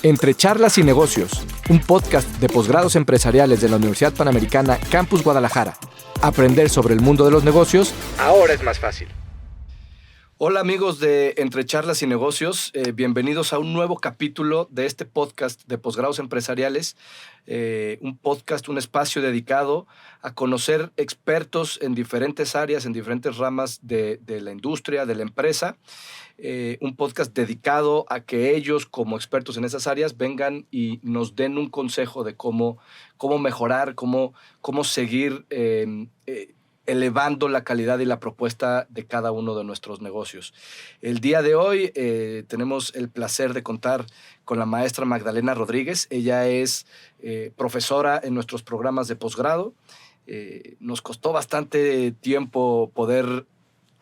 Entre charlas y negocios, un podcast de posgrados empresariales de la Universidad Panamericana Campus Guadalajara. Aprender sobre el mundo de los negocios ahora es más fácil. Hola amigos de Entre charlas y negocios, bienvenidos a un nuevo capítulo de este podcast de posgrados empresariales. Un podcast, un espacio dedicado a conocer expertos en diferentes áreas, en diferentes ramas de la industria, de la empresa. Un podcast dedicado a que ellos, como expertos en esas áreas, vengan y nos den un consejo de cómo mejorar, cómo seguir elevando la calidad y la propuesta de cada uno de nuestros negocios. El día de hoy tenemos el placer de contar con la maestra Magdalena Rodríguez. Ella es profesora en nuestros programas de posgrado. Nos costó bastante tiempo poder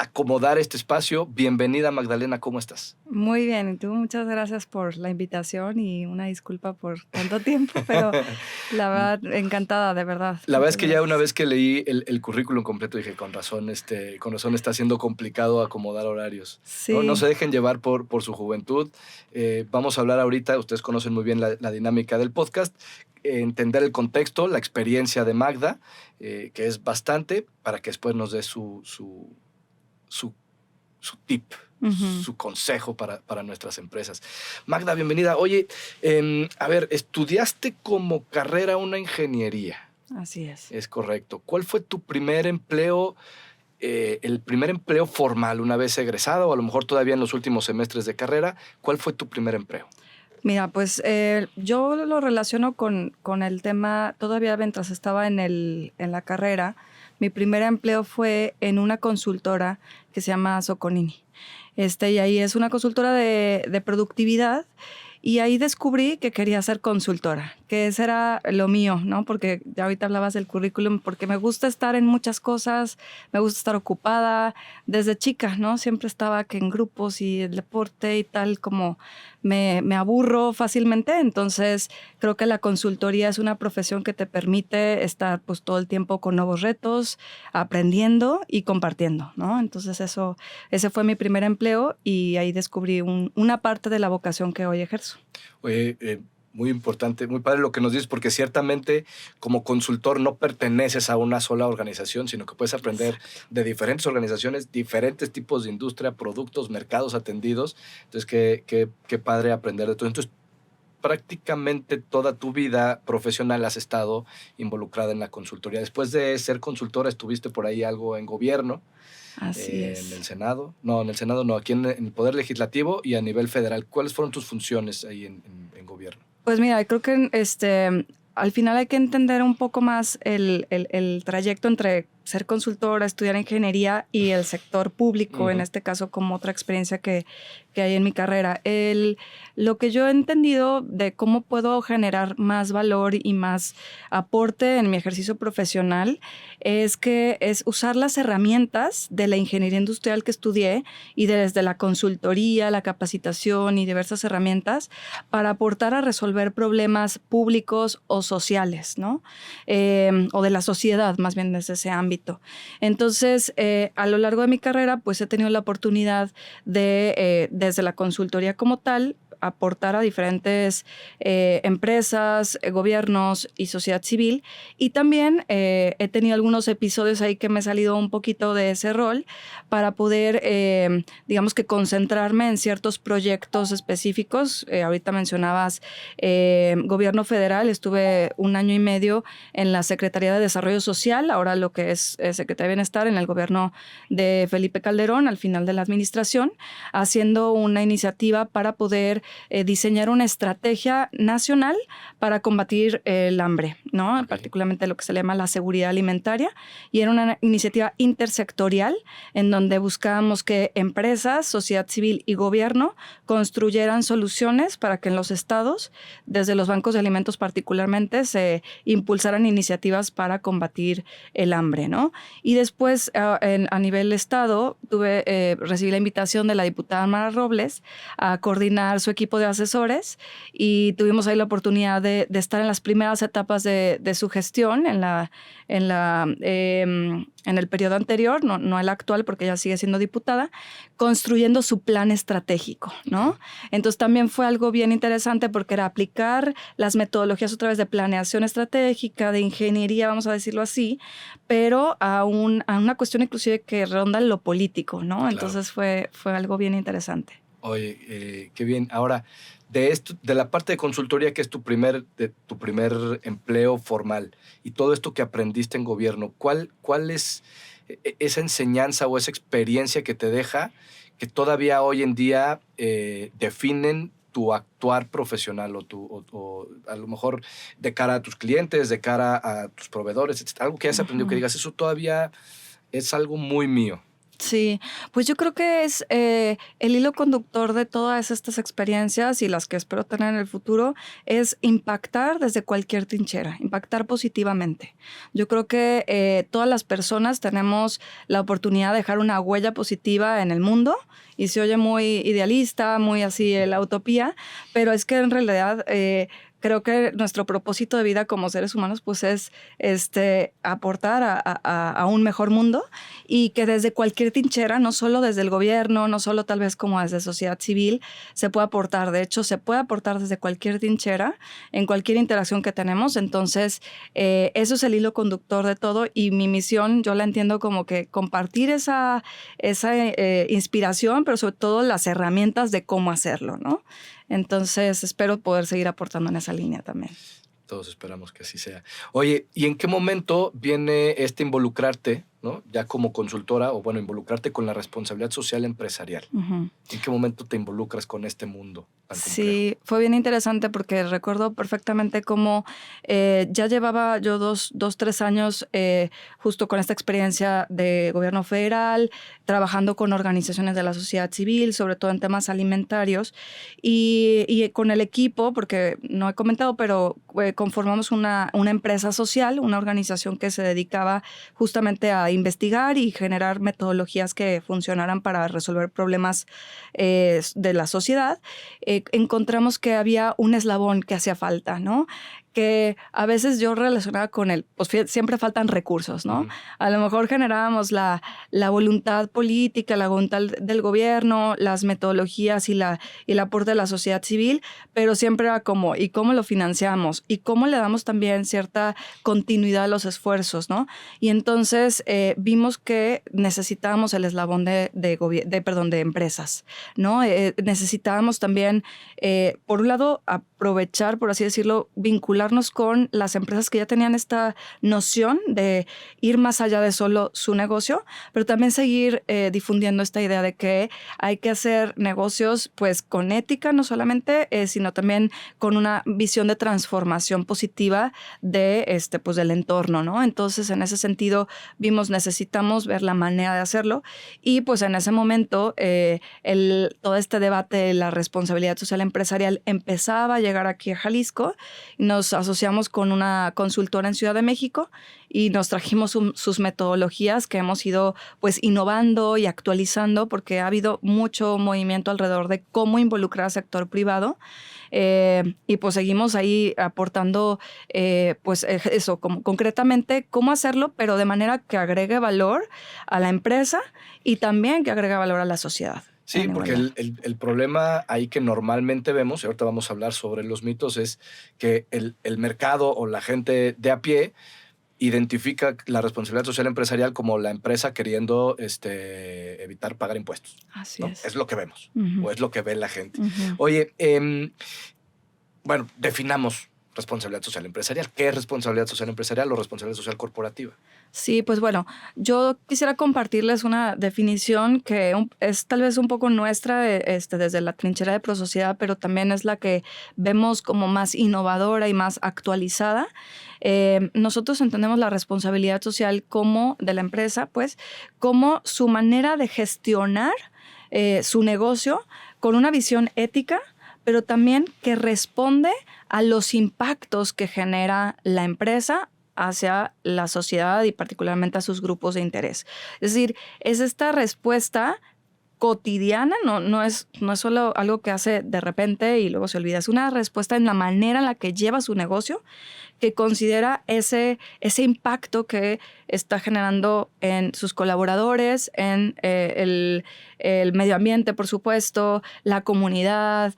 acomodar este espacio. Bienvenida, Magdalena, ¿cómo estás? Muy bien, y tú, muchas gracias por la invitación y una disculpa por tanto tiempo, pero la verdad, encantada, de verdad. La verdad es que ya una vez que leí el currículum completo dije, con razón está siendo complicado acomodar horarios. Sí. No se dejen llevar por su juventud. Vamos a hablar ahorita, ustedes conocen muy bien la dinámica del podcast, entender el contexto, la experiencia de Magda, que es bastante, para que después nos dé su tip, su consejo para nuestras empresas. Magda, bienvenida. Oye, a ver, estudiaste como carrera una ingeniería. Así es. Es correcto. ¿Cuál fue tu primer empleo, el primer empleo formal una vez egresada o a lo mejor todavía en los últimos semestres de carrera? ¿Cuál fue tu primer empleo? Mira, pues yo lo relaciono con el tema, todavía mientras estaba en la carrera. Mi primer empleo fue en una consultora que se llama Soconini. Y ahí es una consultora de productividad. Y ahí descubrí que quería ser consultora, que ese era lo mío, ¿no? Porque ya ahorita hablabas del currículum, porque me gusta estar en muchas cosas, me gusta estar ocupada. Desde chica, ¿no? Siempre estaba que en grupos y el deporte y tal, como me aburro fácilmente. Entonces, creo que la consultoría es una profesión que te permite estar pues todo el tiempo con nuevos retos, aprendiendo y compartiendo, ¿no? Entonces, ese fue mi primer empleo y ahí descubrí una parte de la vocación que hoy ejerzo. Oye, muy importante, muy padre lo que nos dices, porque ciertamente como consultor no perteneces a una sola organización, sino que puedes aprender de diferentes organizaciones, diferentes tipos de industria, productos, mercados atendidos. Entonces, qué padre aprender de todo. Entonces, prácticamente toda tu vida profesional has estado involucrada en la consultoría. Después de ser consultora, estuviste por ahí algo en gobierno. Así es. En el Senado. No, en el Senado no, aquí en el Poder Legislativo y a nivel federal. ¿Cuáles fueron tus funciones ahí en gobierno? Pues mira, creo que al final hay que entender un poco más el trayecto entre ser consultora, estudiar ingeniería y el sector público, en este caso como otra experiencia que hay en mi carrera. Lo que yo he entendido de cómo puedo generar más valor y más aporte en mi ejercicio profesional es usar las herramientas de la ingeniería industrial que estudié y desde la consultoría, la capacitación y diversas herramientas para aportar a resolver problemas públicos o sociales, ¿no? O de la sociedad, más bien desde ese ámbito. Entonces, a lo largo de mi carrera, pues he tenido la oportunidad de, desde la consultoría como tal, aportar a diferentes empresas, gobiernos y sociedad civil. Y también he tenido algunos episodios ahí que me he salido un poquito de ese rol para poder, digamos que concentrarme en ciertos proyectos específicos. Ahorita mencionabas gobierno federal. Estuve 1 año y medio en la Secretaría de Desarrollo Social, ahora lo que es Secretaría de Bienestar en el gobierno de Felipe Calderón, al final de la administración, haciendo una iniciativa para poder diseñar una estrategia nacional para combatir el hambre, ¿no? Okay. Particularmente lo que se llama la seguridad alimentaria, y era una iniciativa intersectorial en donde buscábamos que empresas, sociedad civil y gobierno construyeran soluciones para que en los estados, desde los bancos de alimentos particularmente, se impulsaran iniciativas para combatir el hambre, ¿no? Y después, a nivel estado, recibí la invitación de la diputada Mara Robles a coordinar su equipo equipo de asesores y tuvimos ahí la oportunidad de estar en las primeras etapas de su gestión en el periodo anterior, no el actual porque ella sigue siendo diputada, construyendo su plan estratégico, ¿no? Entonces también fue algo bien interesante porque era aplicar las metodologías otra vez de planeación estratégica, de ingeniería, vamos a decirlo así, pero a una cuestión inclusive que ronda en lo político, ¿no? Claro. Entonces fue algo bien interesante. Oye, qué bien. Ahora, de la parte de consultoría, que es tu primer empleo formal, y todo esto que aprendiste en gobierno, ¿cuál es esa enseñanza o esa experiencia que te deja que todavía hoy en día definen tu actuar profesional o a lo mejor de cara a tus clientes, de cara a tus proveedores, etc.? Algo que hayas aprendido que digas, eso todavía es algo muy mío. Sí, pues yo creo que es el hilo conductor de todas estas experiencias y las que espero tener en el futuro es impactar desde cualquier trinchera, impactar positivamente. Yo creo que todas las personas tenemos la oportunidad de dejar una huella positiva en el mundo y se oye muy idealista, muy así la utopía, pero es que en realidad creo que nuestro propósito de vida como seres humanos pues es aportar a un mejor mundo y que desde cualquier trinchera, no solo desde el gobierno, no solo tal vez como desde sociedad civil, se puede aportar. De hecho, se puede aportar desde cualquier trinchera, en cualquier interacción que tenemos. Entonces, eso es el hilo conductor de todo y mi misión yo la entiendo como que compartir esa inspiración, pero sobre todo las herramientas de cómo hacerlo, ¿no? Entonces, espero poder seguir aportando en esa línea también. Todos esperamos que así sea. Oye, ¿y en qué momento viene involucrarte, ¿no? Ya como consultora, o bueno, involucrarte con la responsabilidad social empresarial? ¿En qué momento te involucras con este mundo tan complejo? Sí, fue bien interesante porque recuerdo perfectamente cómo ya llevaba yo 3 años justo con esta experiencia de gobierno federal, trabajando con organizaciones de la sociedad civil, sobre todo en temas alimentarios, y con el equipo, porque no he comentado, pero conformamos una empresa social, una organización que se dedicaba justamente a investigar y generar metodologías que funcionaran para resolver problemas de la sociedad. Encontramos que había un eslabón que hacía falta, ¿no? Que a veces yo relacionaba con él, pues siempre faltan recursos, ¿no? A lo mejor generábamos la voluntad política, la voluntad del gobierno, las metodologías y el aporte de la sociedad civil, pero siempre era como, ¿y cómo lo financiamos? ¿Y cómo le damos también cierta continuidad a los esfuerzos, ¿no? Y entonces vimos que necesitábamos el eslabón de empresas, ¿no? Necesitábamos también, por un lado, aprovechar, por así decirlo, vincularnos con las empresas que ya tenían esta noción de ir más allá de solo su negocio, pero también seguir difundiendo esta idea de que hay que hacer negocios pues con ética, no solamente, sino también con una visión de transformación positiva de pues del entorno, ¿no? Entonces, en ese sentido, necesitamos ver la manera de hacerlo y pues en ese momento todo este debate de la responsabilidad social empresarial empezaba a llegar aquí a Jalisco. Nos asociamos con una consultora en Ciudad de México y nos trajimos sus metodologías que hemos ido pues innovando y actualizando porque ha habido mucho movimiento alrededor de cómo involucrar al sector privado. Y pues seguimos ahí aportando pues eso, como concretamente cómo hacerlo, pero de manera que agregue valor a la empresa y también que agregue valor a la sociedad. Sí, porque el problema ahí que normalmente vemos, y ahorita vamos a hablar sobre los mitos, es que el mercado o la gente de a pie identifica la responsabilidad social empresarial como la empresa queriendo evitar pagar impuestos. Así ¿no? Es lo que vemos, o es lo que ve la gente. Oye, bueno, definamos responsabilidad social empresarial. ¿Qué es responsabilidad social empresarial o responsabilidad social corporativa? Sí, pues bueno, yo quisiera compartirles una definición que es tal vez un poco nuestra desde la trinchera de prosociedad, pero también es la que vemos como más innovadora y más actualizada. Nosotros entendemos la responsabilidad social como de la empresa, pues, como su manera de gestionar su negocio con una visión ética, pero también que responde a los impactos que genera la empresa hacia la sociedad y particularmente a sus grupos de interés. Es decir, es esta respuesta cotidiana, no es solo algo que hace de repente y luego se olvida. Es una respuesta en la manera en la que lleva su negocio, que considera ese impacto que está generando en sus colaboradores, en el medio ambiente, por supuesto, la comunidad,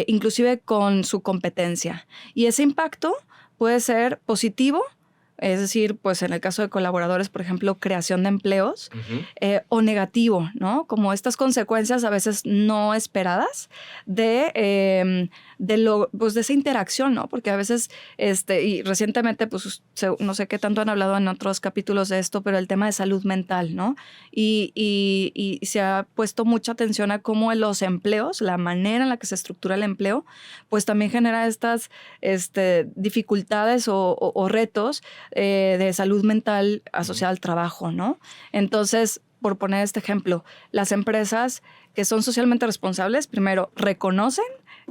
inclusive con su competencia. Y ese impacto puede ser positivo, es decir, pues en el caso de colaboradores, por ejemplo, creación de empleos, o negativo, ¿no? Como estas consecuencias a veces no esperadas de esa interacción, ¿no? Porque a veces, y recientemente, pues no sé qué tanto han hablado en otros capítulos de esto, pero el tema de salud mental, ¿no? Y se ha puesto mucha atención a cómo en los empleos, la manera en la que se estructura el empleo, pues también genera estas dificultades o retos de salud mental asociada al trabajo, ¿no? Entonces, por poner este ejemplo, las empresas que son socialmente responsables, primero, reconocen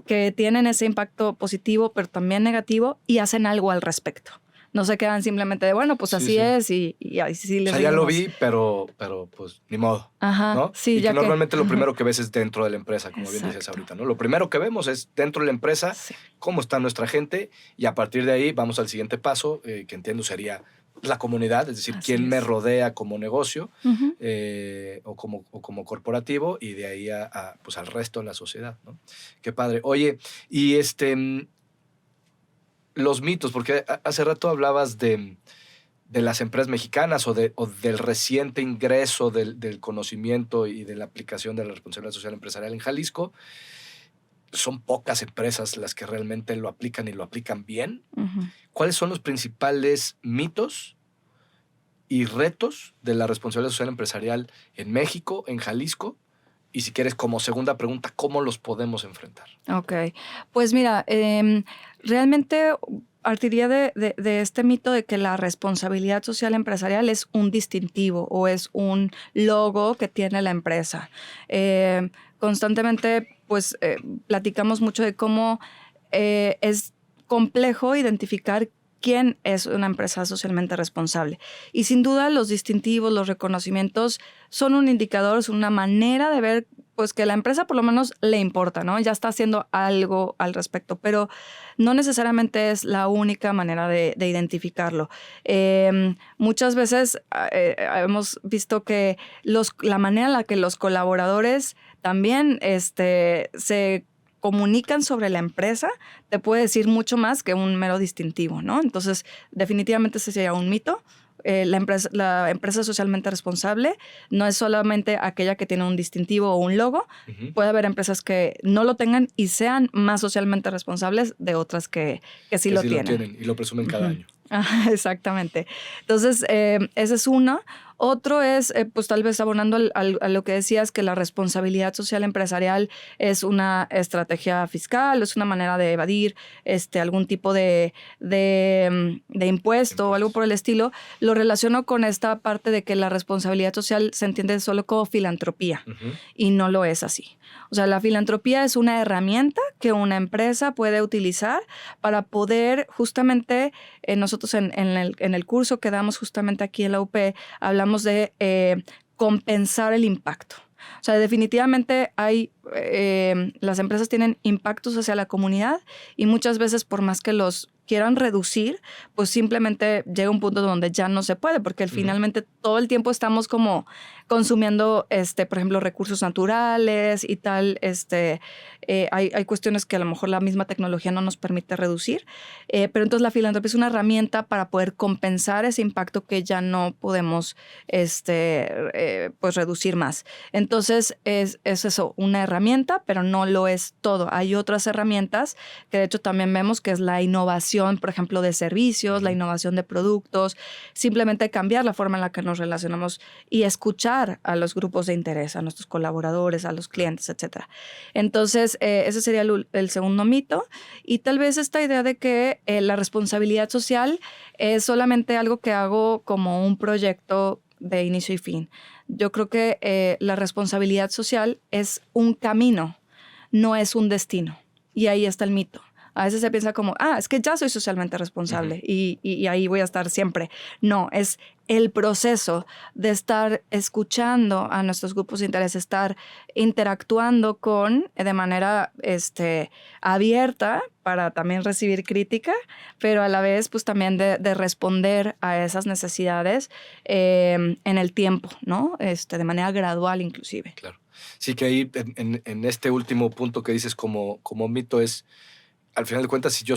que tienen ese impacto positivo, pero también negativo, y hacen algo al respecto. No se quedan simplemente de, bueno, pues así es y así les ya lo vi, pero pues ni modo. Ajá, ¿no? sí, y ya que normalmente lo primero que ves es dentro de la empresa, como bien dices Exacto. ahorita, ¿no? Lo primero que vemos es dentro de la empresa, cómo está nuestra gente, y a partir de ahí vamos al siguiente paso, que entiendo sería la comunidad, es decir, quién me rodea como negocio o como corporativo, y de ahí pues al resto de la sociedad, ¿no? Qué padre. Oye, y los mitos, porque hace rato hablabas de las empresas mexicanas o del reciente ingreso del conocimiento y de la aplicación de la responsabilidad social empresarial en Jalisco. Son pocas empresas las que realmente lo aplican y lo aplican bien. ¿Cuáles son los principales mitos y retos de la responsabilidad social empresarial en México, en Jalisco? Y si quieres, como segunda pregunta, ¿cómo los podemos enfrentar? Ok, pues mira, realmente partiría de este mito de que la responsabilidad social empresarial es un distintivo o es un logo que tiene la empresa. Constantemente, pues, platicamos mucho de cómo es complejo identificar quién es una empresa socialmente responsable. Y sin duda los distintivos, los reconocimientos son un indicador, son una manera de ver pues que la empresa por lo menos le importa, ¿no? Ya está haciendo algo al respecto, pero no necesariamente es la única manera de identificarlo. Muchas veces hemos visto que la manera en la que los colaboradores también se comunican sobre la empresa te puede decir mucho más que un mero distintivo, ¿no? Entonces, definitivamente ese sería un mito. La empresa socialmente responsable no es solamente aquella que tiene un distintivo o un logo. Puede haber empresas que no lo tengan y sean más socialmente responsables de otras que sí lo tienen. Y lo presumen cada año. Exactamente. Entonces, ese es uno. Otro es, pues tal vez abonando a lo que decías, que la responsabilidad social empresarial es una estrategia fiscal, es una manera de evadir algún tipo de impuesto o algo por el estilo. Lo relaciono con esta parte de que la responsabilidad social se entiende solo como filantropía y no lo es así. O sea, la filantropía es una herramienta que una empresa puede utilizar para poder justamente, nosotros en el curso que damos justamente aquí en la UP, hablamos de compensar el impacto. O sea, definitivamente las empresas tienen impactos hacia la comunidad y muchas veces por más que los quieran reducir, pues simplemente llega un punto donde ya no se puede, porque finalmente todo el tiempo estamos como consumiendo, por ejemplo, recursos naturales y tal. Hay cuestiones que a lo mejor la misma tecnología no nos permite reducir, pero entonces la filantropía es una herramienta para poder compensar ese impacto que ya no podemos pues reducir más. Entonces es eso, una herramienta, pero no lo es todo. Hay otras herramientas que de hecho también vemos que es la innovación, por ejemplo, de servicios, la innovación de productos, simplemente cambiar la forma en la que nos relacionamos y escuchar a los grupos de interés, a nuestros colaboradores, a los clientes, etc. Entonces, ese sería el segundo mito. Y tal vez esta idea de que la responsabilidad social es solamente algo que hago como un proyecto de inicio y fin. Yo creo que la responsabilidad social es un camino, no es un destino. Y ahí está el mito. A veces se piensa como, es que ya soy socialmente responsable y ahí voy a estar siempre. No, es el proceso de estar escuchando a nuestros grupos de interés, estar interactuando de manera abierta para también recibir crítica, pero a la vez pues también de responder a esas necesidades en el tiempo, ¿no? De manera gradual inclusive. Claro. Sí, que ahí en este último punto que dices como mito es, al final de cuentas, si yo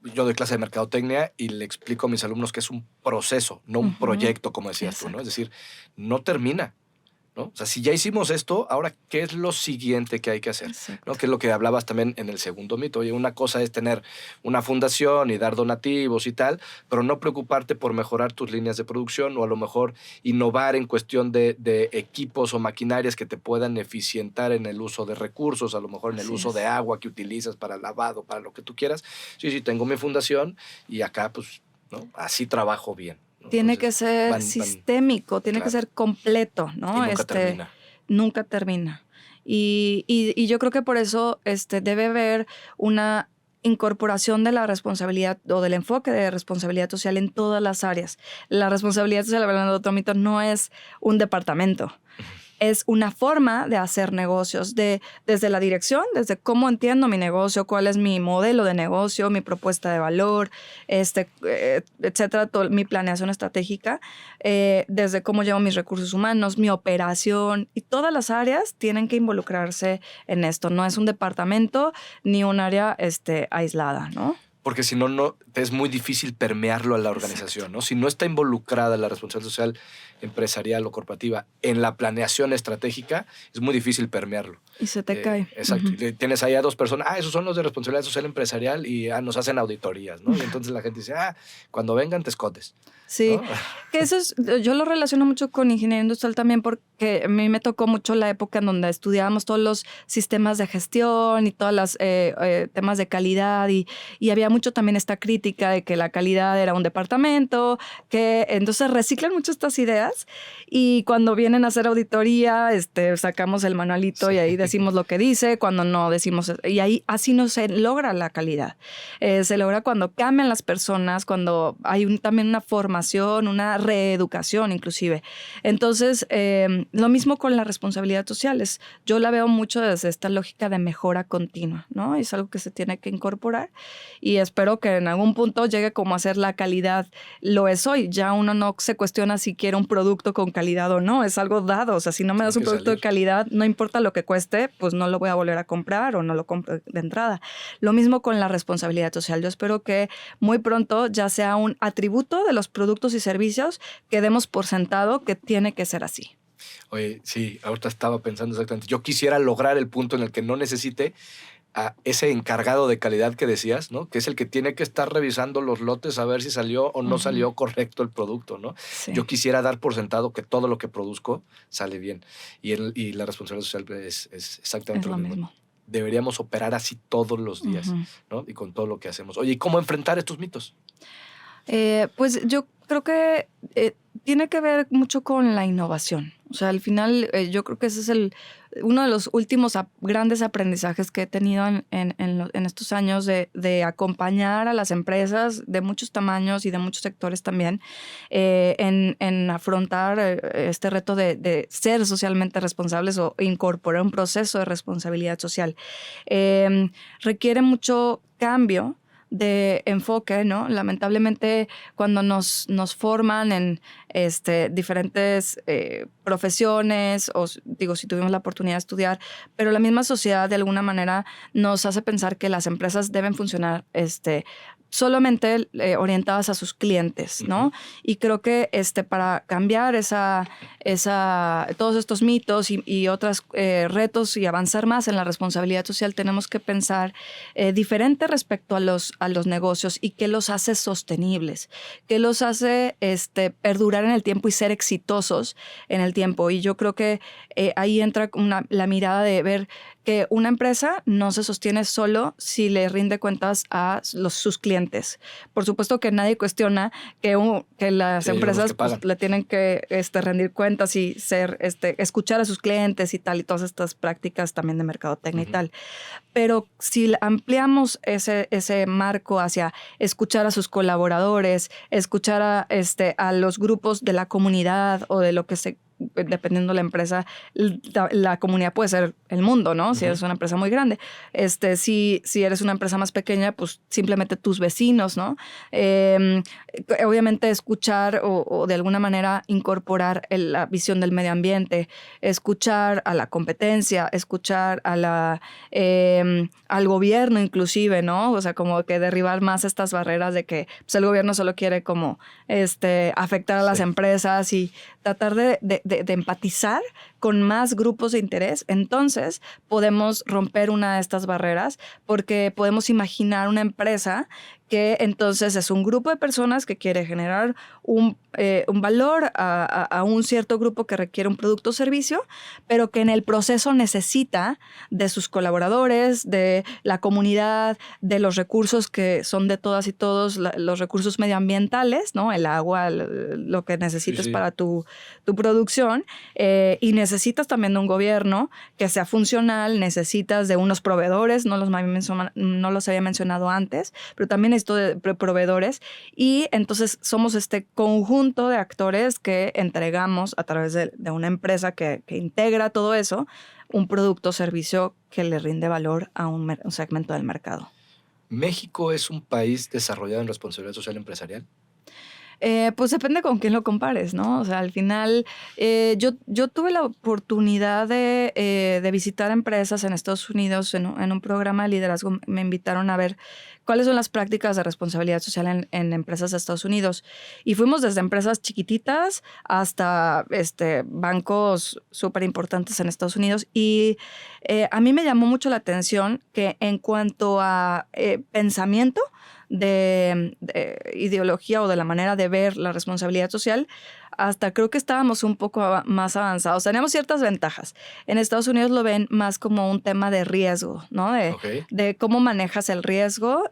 doy clase de mercadotecnia y le explico a mis alumnos que es un proceso, no un proyecto, como decías tú, ¿no? Es decir, no termina, ¿no? O sea, si ya hicimos esto, ahora, ¿qué es lo siguiente que hay que hacer? ¿No? Que es lo que hablabas también en el segundo mito. Oye, una cosa es tener una fundación y dar donativos y tal, pero no preocuparte por mejorar tus líneas de producción o a lo mejor innovar en cuestión de equipos o maquinarias que te puedan eficientar en el uso de recursos, a lo mejor en el uso de agua que utilizas para el lavado, para lo que tú quieras. Sí, tengo mi fundación y acá, pues, ¿no? Así trabajo bien. Tiene que ser sistémico, tiene que ser completo, ¿no? Y nunca termina. Nunca termina. Y yo creo que por eso debe haber una incorporación de la responsabilidad o del enfoque de responsabilidad social en todas las áreas. La responsabilidad social, hablando de otro mito, no es un departamento. Es una forma de hacer negocios, desde la dirección, desde cómo entiendo mi negocio, cuál es mi modelo de negocio, mi propuesta de valor, etcétera, mi planeación estratégica, desde cómo llevo mis recursos humanos, mi operación, y todas las áreas tienen que involucrarse en esto. No es un departamento ni un área aislada, ¿no? Porque si no, es muy difícil permearlo a la organización, ¿no? Si no está involucrada la responsabilidad social empresarial o corporativa en la planeación estratégica, es muy difícil permearlo. Y se te cae. Exacto. Tienes ahí a dos personas, esos son los de responsabilidad social empresarial y nos hacen auditorías, ¿no? Y entonces la gente dice, cuando vengan te escondes. Sí, ¿no? que yo lo relaciono mucho con ingeniería industrial también porque a mí me tocó mucho la época en donde estudiábamos todos los sistemas de gestión y todos los temas de calidad y había mucho también esta crítica de que la calidad era un departamento, que entonces reciclan mucho estas ideas y cuando vienen a hacer auditoría sacamos el manualito y ahí decimos lo que dice, cuando no decimos, y ahí así no se logra la calidad. Se logra cuando cambian las personas, cuando hay también una formación, una reeducación inclusive. Entonces, lo mismo con las responsabilidades sociales. Yo la veo mucho desde esta lógica de mejora continua, ¿no? Es algo que se tiene que incorporar y espero que en algún punto llegue como a ser la calidad lo es hoy. Ya uno no se cuestiona si quiere un producto con calidad o no, es algo dado. O sea, si no me das un producto de calidad, no importa lo que cueste, pues no lo voy a volver a comprar o no lo compro de entrada. Lo mismo con la responsabilidad social. Yo espero que muy pronto ya sea un atributo de los productos y servicios que demos por sentado que tiene que ser así. Oye, sí, ahorita estaba pensando exactamente. Yo quisiera lograr el punto en el que no necesite a ese encargado de calidad que decías, ¿no? Que es el que tiene que estar revisando los lotes a ver si salió o no salió correcto el producto, ¿no? Sí. Yo quisiera dar por sentado que todo lo que produzco sale bien. Y la responsabilidad social es exactamente lo mismo. Deberíamos operar así todos los días, ¿no? Y con todo lo que hacemos. Oye, ¿y cómo enfrentar estos mitos? Pues yo creo que tiene que ver mucho con la innovación. O sea, al final yo creo que ese es uno de los últimos grandes aprendizajes que he tenido en estos años de acompañar a las empresas de muchos tamaños y de muchos sectores también en afrontar este reto de ser socialmente responsables o incorporar un proceso de responsabilidad social. Requiere mucho cambio de enfoque, ¿no? Lamentablemente, cuando nos forman en diferentes profesiones, o digo, si tuvimos la oportunidad de estudiar, pero la misma sociedad de alguna manera nos hace pensar que las empresas deben funcionar solamente orientadas a sus clientes, ¿no? Y creo que para cambiar todos estos mitos y otros retos y avanzar más en la responsabilidad social, tenemos que pensar diferente respecto a los negocios y qué los hace sostenibles, qué los hace perdurar en el tiempo y ser exitosos en el tiempo. Y yo creo que ahí entra la mirada de ver que una empresa no se sostiene solo si le rinde cuentas a sus clientes clientes. Por supuesto que nadie cuestiona que las empresas pues, le tienen que rendir cuentas y escuchar a sus clientes y tal, y todas estas prácticas también de mercadotecnia y tal. Pero si ampliamos ese marco hacia escuchar a sus colaboradores, escuchar a los grupos de la comunidad o de lo que dependiendo de la empresa, la comunidad puede ser el mundo, ¿no? Si eres una empresa muy grande. Si eres una empresa más pequeña, pues simplemente tus vecinos, ¿no? Obviamente escuchar o de alguna manera incorporar la visión del medio ambiente, escuchar a la competencia, escuchar al gobierno inclusive, ¿no? O sea, como que derribar más estas barreras de que pues, el gobierno solo quiere como afectar a las empresas y tratar de empatizar con más grupos de interés. Entonces podemos romper una de estas barreras porque podemos imaginar una empresa que entonces es un grupo de personas que quiere generar un valor a un cierto grupo que requiere un producto o servicio, pero que en el proceso necesita de sus colaboradores, de la comunidad, de los recursos que son de todas y todos, los recursos medioambientales, ¿no? El agua, lo que necesites para tu producción, y necesitas también de un gobierno que sea funcional, necesitas de unos proveedores, no los había mencionado antes, pero también esto de proveedores, y entonces somos este conjunto de actores que entregamos a través de una empresa que integra todo eso, un producto o servicio que le rinde valor a un segmento del mercado. ¿México es un país desarrollado en responsabilidad social empresarial? Pues depende con quién lo compares, ¿no? O sea, al final yo tuve la oportunidad de visitar empresas en Estados Unidos en un programa de liderazgo. Me invitaron a ver cuáles son las prácticas de responsabilidad social en empresas de Estados Unidos. Y fuimos desde empresas chiquititas hasta bancos súper importantes en Estados Unidos. Y a mí me llamó mucho la atención que en cuanto a pensamiento, de ideología o de la manera de ver la responsabilidad social, hasta creo que estábamos un poco más avanzados. Teníamos ciertas ventajas. En Estados Unidos lo ven más como un tema de riesgo, ¿no? De cómo manejas el riesgo.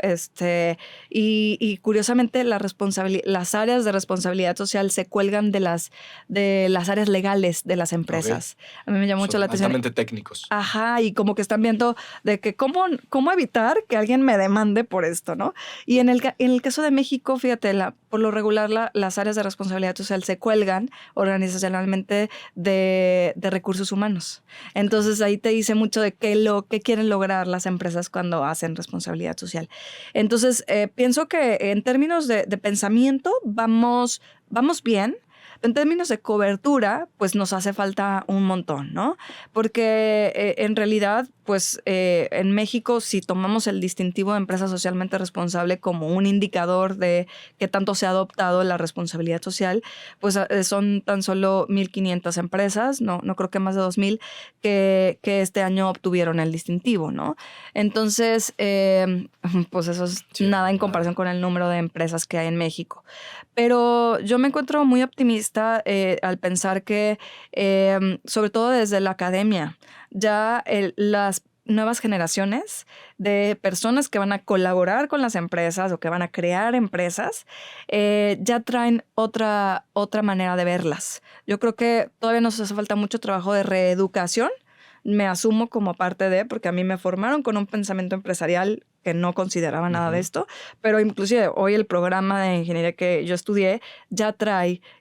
Y curiosamente las áreas de responsabilidad social se cuelgan de las áreas legales de las empresas. A mí me llamó mucho la atención. Altamente técnicos. Ajá, y como que están viendo de que cómo evitar que alguien me demande por esto, ¿no? Y en el caso de México, fíjate, por lo regular las áreas de responsabilidad social se cuelgan organizacionalmente de recursos humanos. Entonces ahí te dice mucho de qué quieren lograr las empresas cuando hacen responsabilidad social. Entonces pienso que en términos de pensamiento vamos bien. En términos de cobertura, pues nos hace falta un montón, ¿no? Porque en realidad, pues en México, si tomamos el distintivo de empresa socialmente responsable como un indicador de qué tanto se ha adoptado la responsabilidad social, pues son tan solo 1,500 empresas, no creo que más de 2,000, que este año obtuvieron el distintivo, ¿no? Entonces, pues eso es nada en comparación con el número de empresas que hay en México. Pero yo me encuentro muy optimista al pensar que, sobre todo desde la academia, ya las nuevas generaciones de personas que van a colaborar con las empresas o que van a crear empresas, ya traen otra manera de verlas. Yo creo que todavía nos hace falta mucho trabajo de reeducación. Me asumo como parte porque a mí me formaron con un pensamiento empresarial que no consideraba nada de esto, pero inclusive hoy el programa de ingeniería que yo estudié ya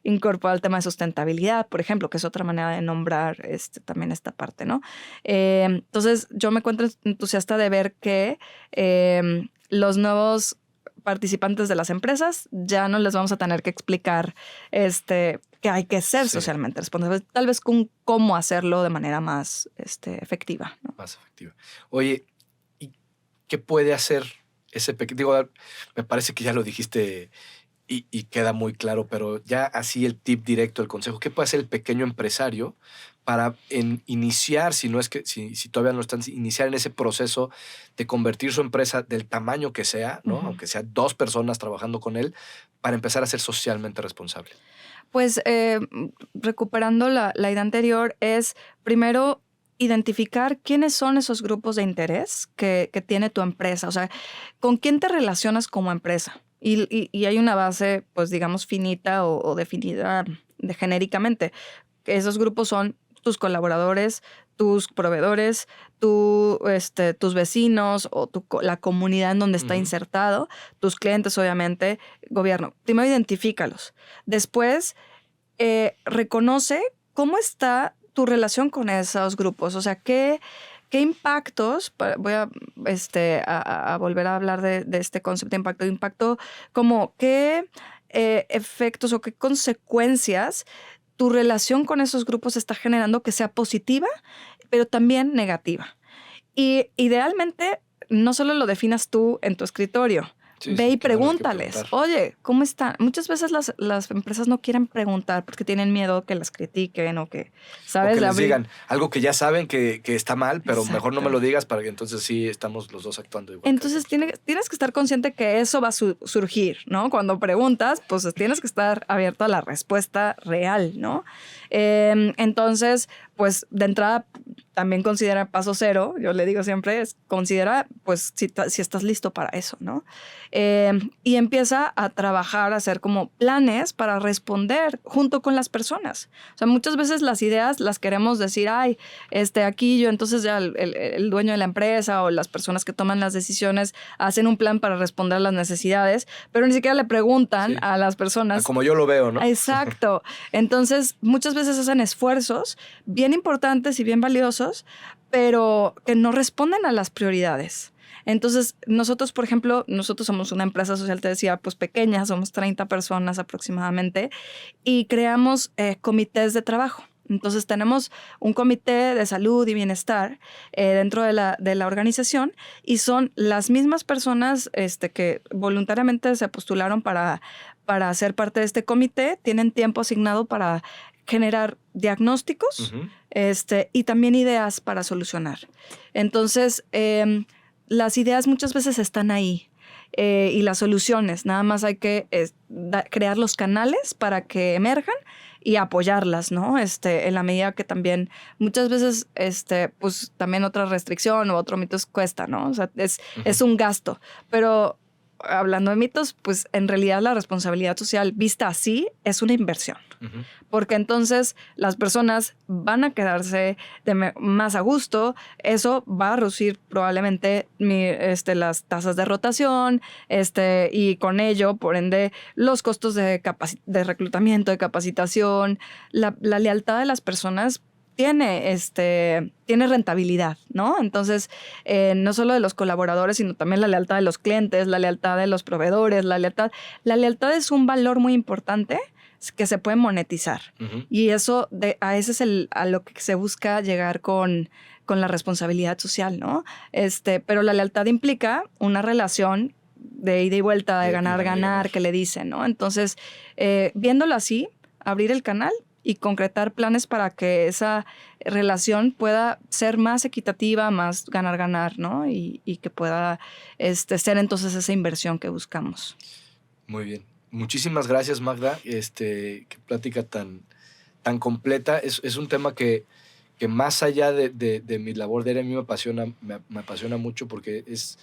incorpora el tema de sustentabilidad, por ejemplo, que es otra manera de nombrar también esta parte, ¿no? Entonces yo me encuentro entusiasta de ver que los nuevos participantes de las empresas ya no les vamos a tener que explicar que hay que ser socialmente responsables, tal vez con cómo hacerlo de manera más efectiva, ¿no? Más efectiva. Oye, ¿y qué puede hacer ese pequeño? Digo, me parece que ya lo dijiste y queda muy claro, pero ya así el tip directo, el consejo, ¿qué puede hacer el pequeño empresario para iniciar, si todavía no están, iniciar en ese proceso de convertir su empresa del tamaño que sea, ¿no? Aunque sea 2 personas trabajando con él, para empezar a ser socialmente responsable? Pues recuperando la idea anterior, es primero identificar quiénes son esos grupos de interés que tiene tu empresa. O sea, ¿con quién te relacionas como empresa? Y hay una base, pues digamos, finita o definida genéricamente. Esos grupos son tus colaboradores, tus proveedores, tus vecinos o la comunidad en donde está insertado, tus clientes, obviamente, gobierno. Primero identifícalos. Después, reconoce cómo está tu relación con esos grupos. O sea, qué impactos, voy a volver a hablar de este concepto de impacto, como qué efectos o qué consecuencias tu relación con esos grupos está generando que sea positiva, pero también negativa. Y idealmente, no solo lo definas tú en tu escritorio. Ve y pregúntales, oye, ¿cómo están? Muchas veces las empresas no quieren preguntar porque tienen miedo que las critiquen o que, ¿sabes? O que les digan algo que ya saben que está mal, pero mejor no me lo digas para que entonces sí estamos los dos actuando igual. Entonces tienes que estar consciente que eso va a surgir, ¿no? Cuando preguntas, pues tienes que estar abierto a la respuesta real, ¿no? Entonces, pues de entrada también considera paso cero, yo le digo siempre, considera pues si estás listo para eso, ¿no? Y empieza a trabajar, a hacer como planes para responder junto con las personas. O sea, muchas veces las ideas las queremos decir, ay, aquí yo, entonces ya el dueño de la empresa o las personas que toman las decisiones hacen un plan para responder a las necesidades, pero ni siquiera le preguntan a las personas. Como yo lo veo, ¿no? Exacto. Entonces, muchas veces hacen esfuerzos bien importantes y bien valiosos, pero que no responden a las prioridades. Entonces, nosotros, por ejemplo, nosotros somos una empresa social, te decía, pues pequeña, somos 30 personas aproximadamente, y creamos comités de trabajo. Entonces, tenemos un comité de salud y bienestar dentro de la organización y son las mismas personas que voluntariamente se postularon para ser parte de este comité, tienen tiempo asignado para generar diagnósticos y también ideas para solucionar. Entonces, las ideas muchas veces están ahí y las soluciones. Nada más hay que crear los canales para que emerjan y apoyarlas, ¿no? En la medida que también muchas veces, pues también otra restricción o otro mito cuesta, ¿no? O sea, es un gasto. Pero hablando de mitos, pues en realidad la responsabilidad social vista así es una inversión. Porque entonces las personas van a quedarse más a gusto, eso va a reducir probablemente las tasas de rotación y con ello, por ende, los costos de reclutamiento, de capacitación, la lealtad de las personas tiene rentabilidad, ¿no? Entonces, no solo de los colaboradores, sino también la lealtad de los clientes, la lealtad de los proveedores, la lealtad es un valor muy importante que se puede monetizar. Y eso, a ese es a lo que se busca llegar con la responsabilidad social, ¿no? Pero la lealtad implica una relación de ida y vuelta, de ganar, que le dicen, ¿no? Entonces, viéndolo así, abrir el canal y concretar planes para que esa relación pueda ser más equitativa, más ganar, ¿no? Y que pueda ser entonces esa inversión que buscamos. Muy bien. Muchísimas gracias, Magda. Qué plática tan completa. Es un tema que más allá de mi labor diaria, a mí me apasiona mucho porque es,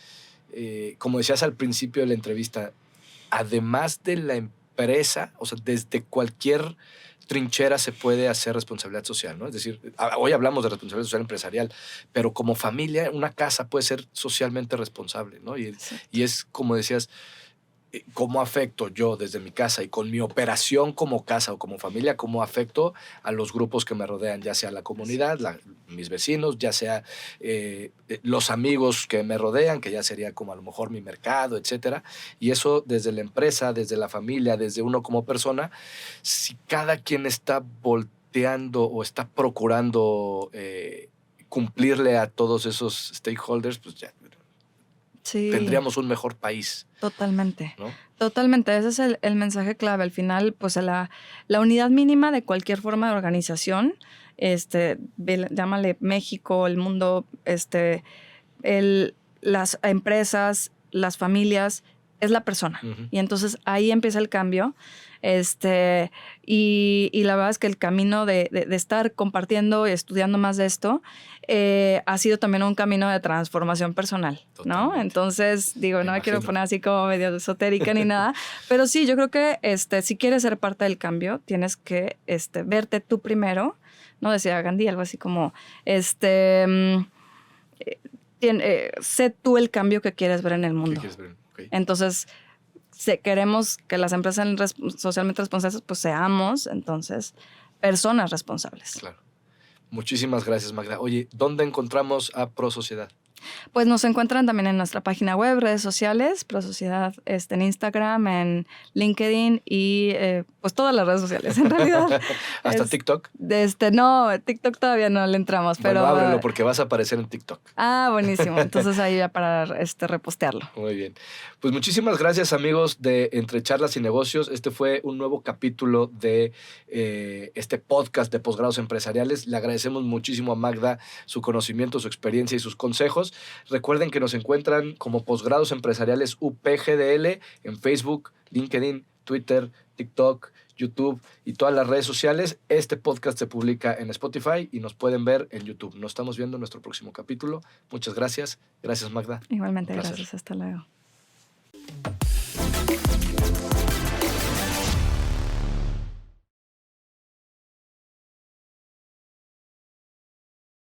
como decías al principio de la entrevista, además de la empresa, o sea, desde cualquier trinchera se puede hacer responsabilidad social, ¿no? Es decir, hoy hablamos de responsabilidad social empresarial, pero como familia, una casa puede ser socialmente responsable, ¿no? Y es, como decías, cómo afecto yo desde mi casa y con mi operación como casa o como familia, cómo afecto a los grupos que me rodean, ya sea la comunidad, mis vecinos, ya sea los amigos que me rodean, que ya sería como a lo mejor mi mercado, etcétera. Y eso desde la empresa, desde la familia, desde uno como persona, si cada quien está volteando o está procurando cumplirle a todos esos stakeholders, pues ya tendríamos un mejor país. Totalmente. ¿No? Totalmente. Ese es el mensaje clave. Al final, pues la unidad mínima de cualquier forma de organización, llámale México, el mundo, las empresas, las familias, es la persona. Y entonces ahí empieza el cambio. Y la verdad es que el camino de estar compartiendo y estudiando más de esto ha sido también un camino de transformación personal, ¿no? Entonces, digo, no me quiero poner así como medio esotérica ni nada, pero sí, yo creo que si quieres ser parte del cambio, tienes que verte tú primero, ¿no? Decía Gandhi, algo así como, sé tú el cambio que quieres ver en el mundo. Okay. Entonces, si queremos que las empresas socialmente responsables, pues seamos, entonces, personas responsables. Claro. Muchísimas gracias, Magda. Oye, ¿dónde encontramos a ProSociedad? Pues nos encuentran también en nuestra página web, redes sociales, ProSociedad, en Instagram, en LinkedIn y pues todas las redes sociales en realidad. ¿Hasta TikTok? No, TikTok todavía no le entramos, pero... Bueno, ábrelo porque vas a aparecer en TikTok. Ah, buenísimo. Entonces ahí ya para repostearlo. Muy bien. Pues muchísimas gracias, amigos de Entre Charlas y Negocios. Este fue un nuevo capítulo de este podcast de Posgrados Empresariales. Le agradecemos muchísimo a Magda su conocimiento, su experiencia y sus consejos. Recuerden que nos encuentran como Posgrados Empresariales UPGDL en Facebook, LinkedIn, Twitter, TikTok, YouTube y todas las redes sociales. Este podcast se publica en Spotify y nos pueden ver en YouTube. Nos estamos viendo en nuestro próximo capítulo. Muchas gracias. Gracias, Magda. Igualmente, gracias. Hasta luego.